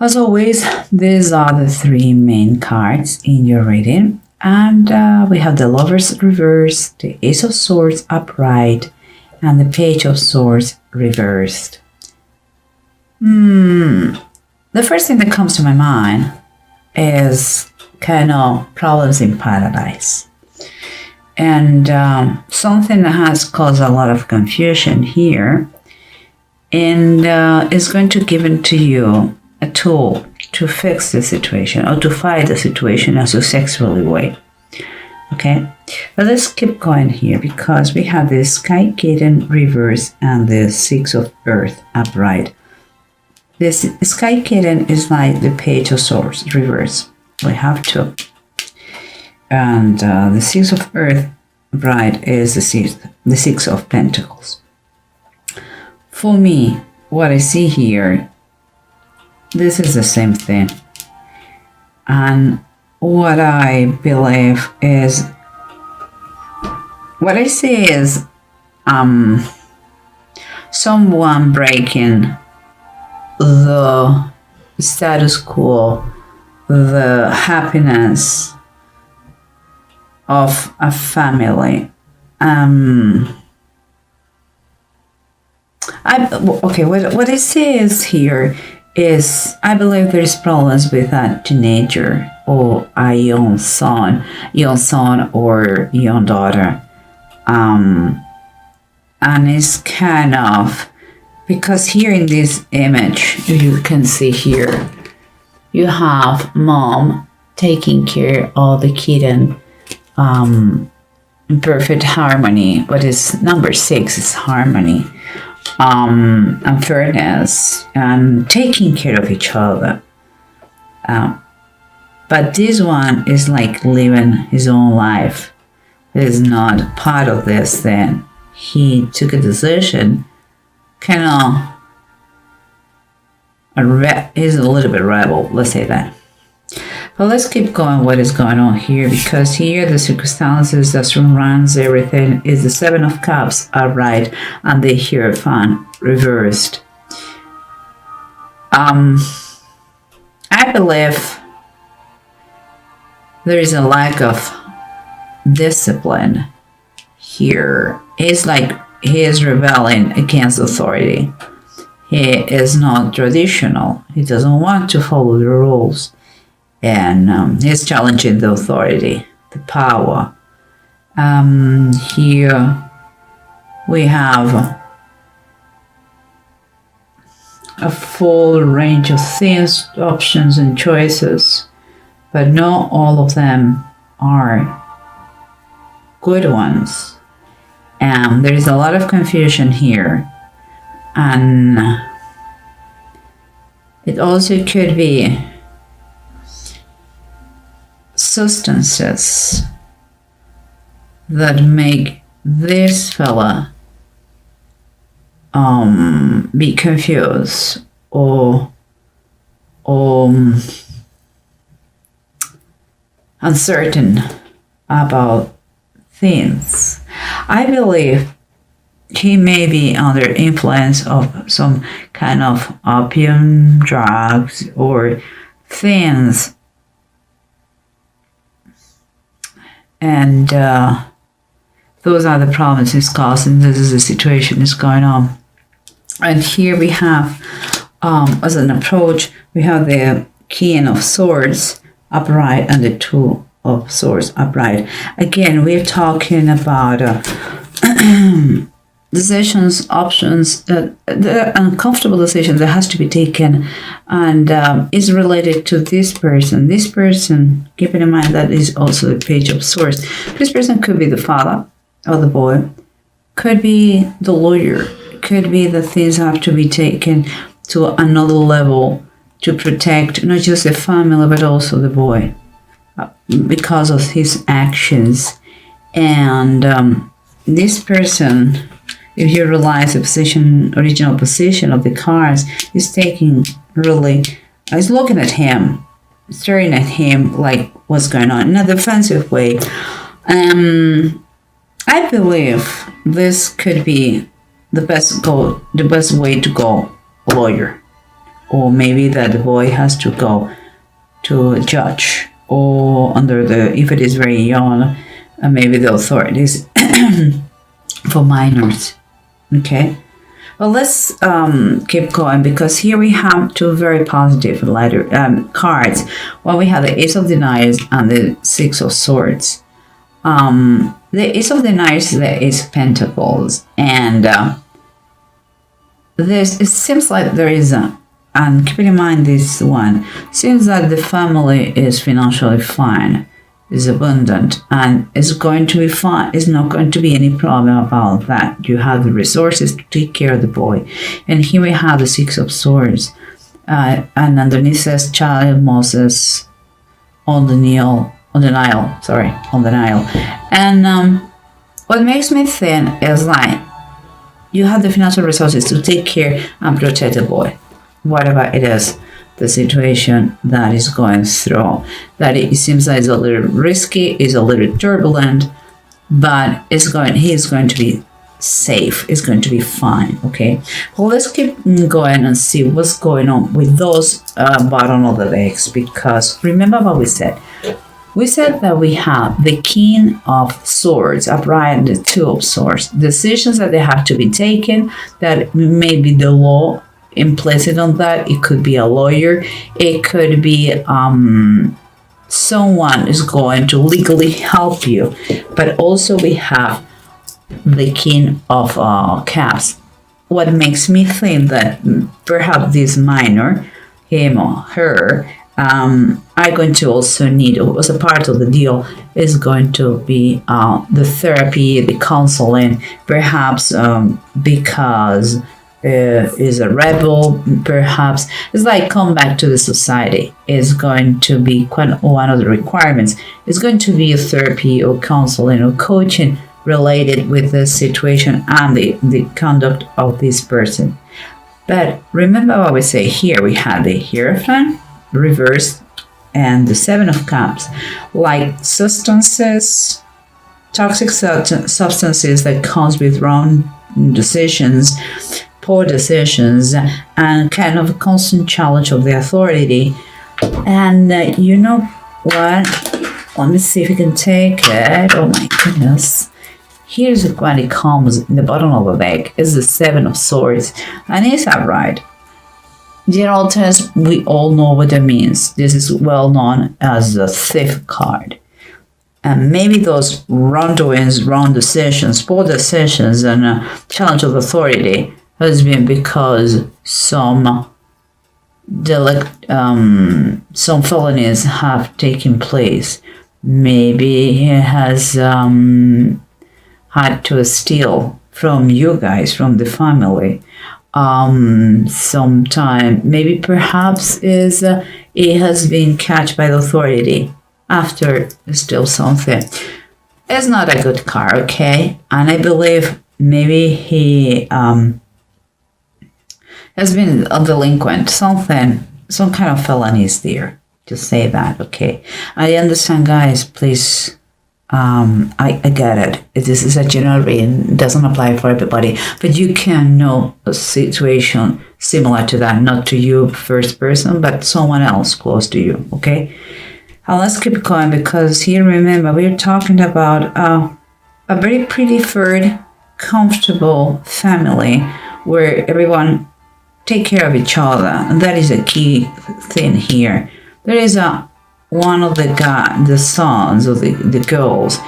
As always, these are the three main cards in your reading. And we have the Lovers reversed, the Ace of Swords upright, and the Page of Swords reversed. The first thing that comes to my mind is kind of problems in paradise. And something that has caused a lot of confusion here, and is going to give it to you a tool to fix the situation or to fight the situation as a sexually way. Okay, but let's keep going here because we have the Sky Kitten reverse and the Six of Earth upright. This Sky Kitten is like the Page of Swords reverse. We have two. And the Six of Earth upright is the Six of Pentacles. For me, what I see here, this is the same thing. And what I believe is, what I see is someone breaking the status quo, the happiness of a family. What I see is here is I believe there's problems with a teenager or a young son or young daughter. And it's kind of, because here in this image, you can see here, you have mom taking care of the kitten in perfect harmony. What is number 6 is harmony. And fairness and taking care of each other. But this one is like living his own life. It is not part of this thing. He took a decision, kind of, he's a little bit rebel, let's say that. But let's keep going what is going on here, because here the circumstances that surrounds everything is the Seven of Cups upright and the Hierophant reversed. I believe there is a lack of discipline here. It's like he is rebelling against authority. He is not traditional. He doesn't want to follow the rules. And he's challenging the authority, the power. Here we have a full range of things, options and choices, but not all of them are good ones. And there is a lot of confusion here. And it also could be substances that make this fella be confused or uncertain about things. I believe he may be under influence of some kind of opium drugs or things. And those are the problems he's causing. This is the situation that's going on. And here we have, as an approach, we have the King of Swords upright and the Two of Swords upright. Again, we're talking about decisions, options, the uncomfortable decisions that has to be taken, and is related to this person. This person, keeping in mind that is also the Page of Swords. This person could be the father of the boy, could be the lawyer, could be that things have to be taken to another level to protect not just the family but also the boy because of his actions. And this person, if you realize the original position of the cards, is taking really, is looking at him, staring at him like what's going on in a defensive way. I believe this could be the best way to go, lawyer or maybe that the boy has to go to a judge, or under the, if it is very young, maybe the authorities for minors. Okay, well, let's keep going, because here we have two very positive letter cards. Well, we have the Ace of Deniers and the Six of Swords. The Ace of Deniers is the Ace of Pentacles, and this, it seems like there is a, and keeping in mind this one, seems that the family is financially fine, is abundant, and is going to be fine. It's not going to be any problem about that. You have the resources to take care of the boy. And here we have the Six of Swords, and underneath says Child Moses on the Nile. And what makes me think is like you have the financial resources to take care and protect the boy, whatever it is, the situation that is going through. That it seems like it's a little risky, is a little turbulent, but he is going to be safe. It's going to be fine. Okay. Well, let's keep going and see what's going on with those bottom of the decks, because remember what we said. We said that we have the King of Swords upright and the Two of Swords. Decisions that they have to be taken, that maybe the law implicit on that. It could be a lawyer. It could be someone is going to legally help you. But also we have the King of Cups. What makes me think that perhaps this minor, him or her, are going to also need, as a part of the deal, is going to be the therapy, the counseling, perhaps because is a rebel, perhaps. It's like come back to the society. Is going to be quite one of the requirements. It's going to be a therapy or counseling or coaching related with the situation and the conduct of this person. But remember what we say here. We have the Hierophant reversed and the Seven of Cups, like substances, toxic substances that comes with wrong decisions, poor decisions, and kind of a constant challenge of the authority. And you know what? Let me see if we can take it. Oh my goodness. Here's when it comes in the bottom of the deck is the Seven of Swords, and it's upright. General terms, we all know what it means. This is well known as the thief card. And maybe those wrongdoings, wrong decisions, poor decisions, and challenge of authority has been because some felonies have taken place. Maybe he has had to steal from you guys, from the family. Sometime, maybe perhaps is it has been catched by the authority after still something. It's not a good card, okay? And I believe maybe he has been a delinquent, some kind of felony is there, to say that, okay? I understand, guys, please. I get it. This is a general reading, doesn't apply for everybody, but you can know a situation similar to that, not to you first person, but someone else close to you, okay? And let's keep going, because here, remember, we're talking about a very preferred, comfortable family where everyone take care of each other, and that is a key thing here. There is one of the sons or the girls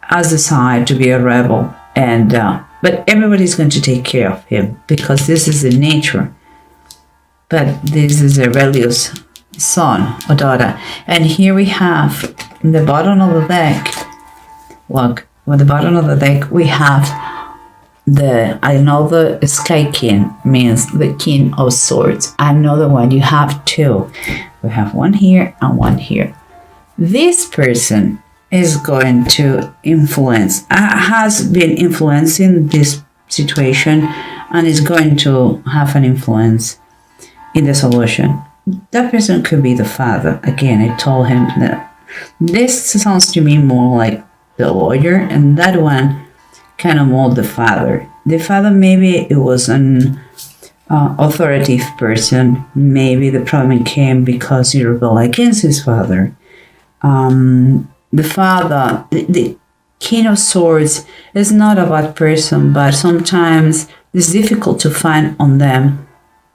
has decided to be a rebel, and but everybody's going to take care of him because this is the nature. But this is a rebellious son or daughter, and here we have in the bottom of the deck. Look, at the bottom of the deck we have another Sky King, means the King of Swords. Another one, you have two. We have one here and one here. This person is going to influence, has been influencing this situation, and is going to have an influence in the solution. That person could be the father. Again, I told him that this sounds to me more like the lawyer, and that one kind of more the father. The father, maybe it was authoritative person. Maybe the problem came because he rebelled against his father. The father, the King of Swords is not a bad person, but sometimes it's difficult to find on them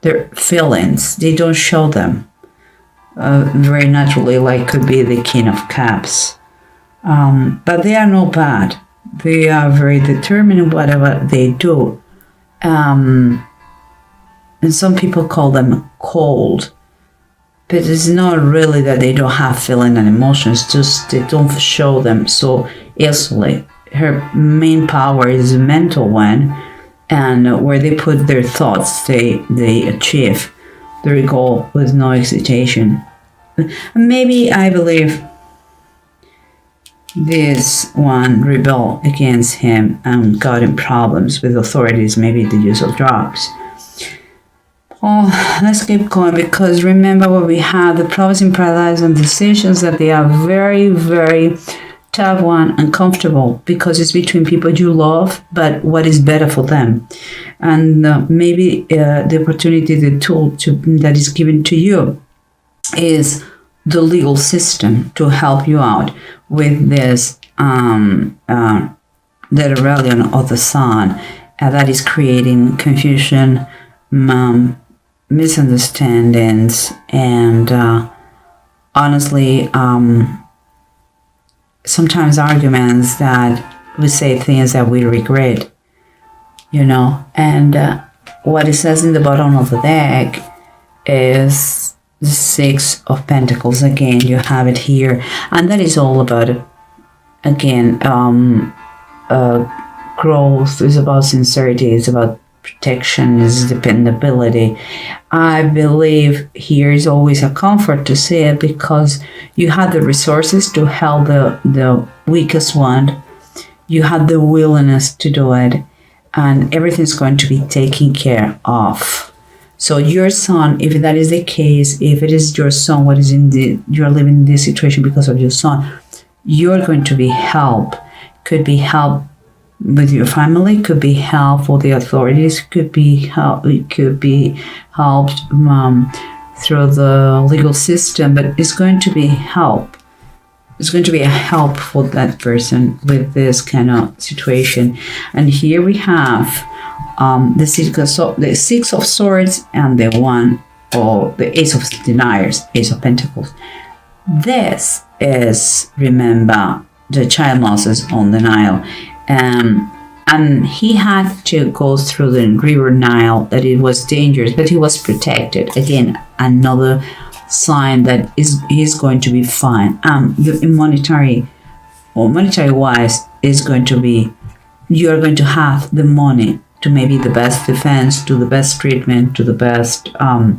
their feelings. They don't show them very naturally, like could be the King of Cups. But they are not bad. They are very determined in whatever they do. And some people call them cold. But it's not really that they don't have feeling and emotions, just they don't show them so easily. Her main power is a mental one, and where they put their thoughts, they achieve their goal with no hesitation. Maybe I believe this one rebelled against him and got in problems with authorities, maybe the use of drugs. Oh, let's keep going, because remember what we have, the prophets in paradise and decisions, that they are very, very tough one, uncomfortable, because it's between people you love, but what is better for them. And maybe the opportunity, the tool that is given to you is the legal system to help you out with this, the rebellion of the sun that is creating confusion, misunderstandings, and honestly, sometimes arguments that we say things that we regret, and what it says in the bottom of the deck is the Six of Pentacles. Again, you have it here, and that is all about, again, growth. Is about sincerity, it's about protection, is dependability. I believe here is always a comfort to see it, because you have the resources to help the weakest one. You have the willingness to do it, and everything's going to be taken care of. So your son, if that is the case, if it is your son, you're living in this situation because of your son, you're going to be helped. Could be help with your family, could be help for the authorities, could be helped through the legal system, but it's going to be help. It's going to be a help for that person with this kind of situation. And here we have the Six of Swords and the Ace of Deniers, Ace of Pentacles. This is, remember, the child Moses on the Nile. And he had to go through the river Nile, that it was dangerous, but he was protected. Again, another sign that he's going to be fine. The monetary wise is going to be, you're going to have the money to maybe the best defense, to the best treatment, to the best, the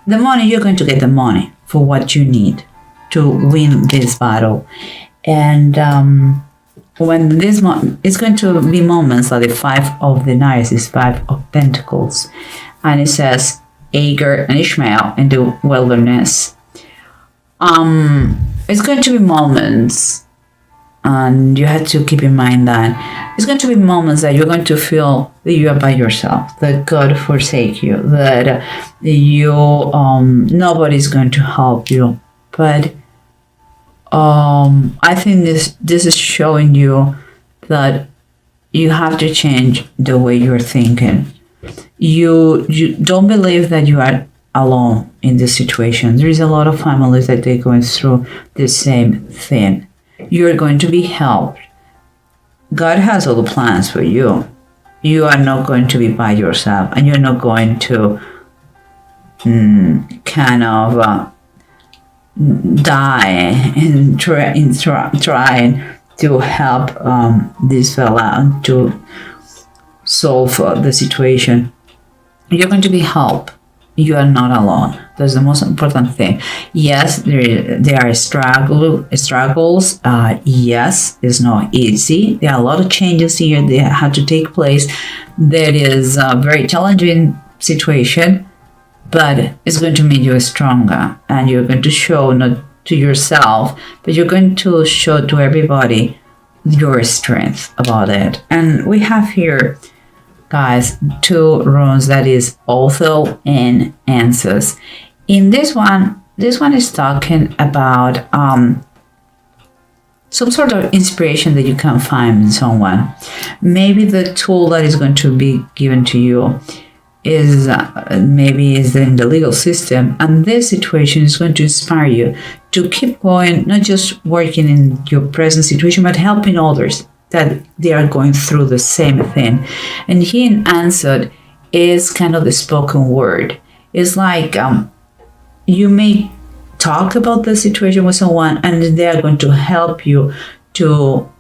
money, you're going to get the money for what you need to win this battle. And when it's going to be moments like the Five of Deniers is Five of Pentacles, and it says Agar and Ishmael in the wilderness. It's going to be moments, and you have to keep in mind that it's going to be moments that you're going to feel that you are by yourself, that God forsake you, that nobody's going to help you. But I think this is showing you that you have to change the way you're thinking. You don't believe that you are alone in this situation. There is a lot of families that they're going through the same thing. You're going to be helped. God has all the plans for you. You are not going to be by yourself, and you're not going to die in trying to help this fella to solve the situation. You're going to be helped. You are not alone. That's the most important thing. Yes, there are struggles. Yes, it's not easy. There are a lot of changes here that have to take place. That is a very challenging situation, but it's going to make you stronger, and you're going to show not to yourself, but you're going to show to everybody your strength about it. And we have here guys, two runes, that is Otho and Answers. In this one is talking about some sort of inspiration that you can find in someone. Maybe the tool that is going to be given to you is maybe is in the legal system, and this situation is going to inspire you to keep going, not just working in your present situation, but helping others that they are going through the same thing. And here in Answered is kind of the spoken word. It's like you may talk about the situation with someone, and they are going to help you to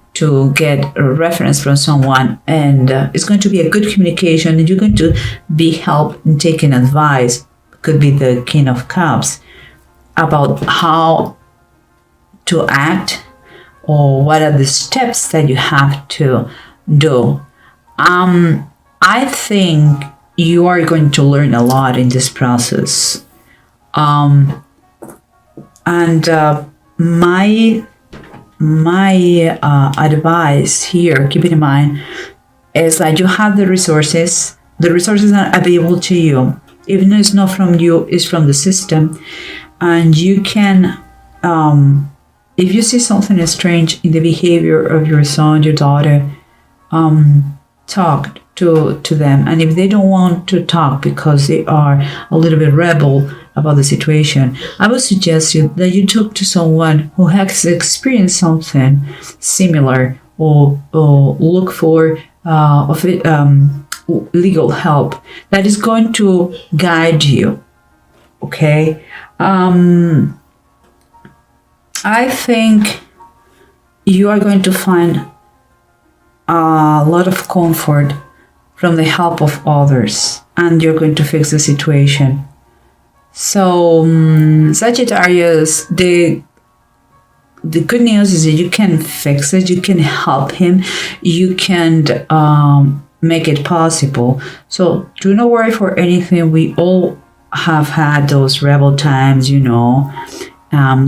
get a reference from someone, and it's going to be a good communication, and you're going to be helped in taking advice. Could be the King of Cups, about how to act or what are the steps that you have to do. I think you are going to learn a lot in this process. My advice here, keep it in mind, is that you have the resources. The resources are available to you. Even though it's not from you, it's from the system. And you can, if you see something strange in the behavior of your son, your daughter, talk to them. And if they don't want to talk because they are a little bit rebel about the situation, I would suggest you that you talk to someone who has experienced something similar, or look for legal help that is going to guide you. Okay, I think you are going to find a lot of comfort from the help of others, and you're going to fix the situation. So, Sagittarius, the good news is that you can fix it, you can help him, you can make it possible. So do not worry for anything. We all have had those rebel times,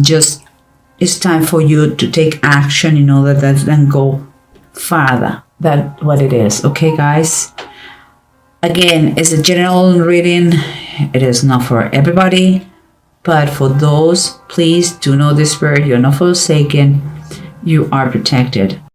just it's time for you to take action in order that then go farther. That's what it is. Okay, guys? Again, it's a general reading. It is not for everybody, but for those, please do not despair. You're not forsaken. You are protected.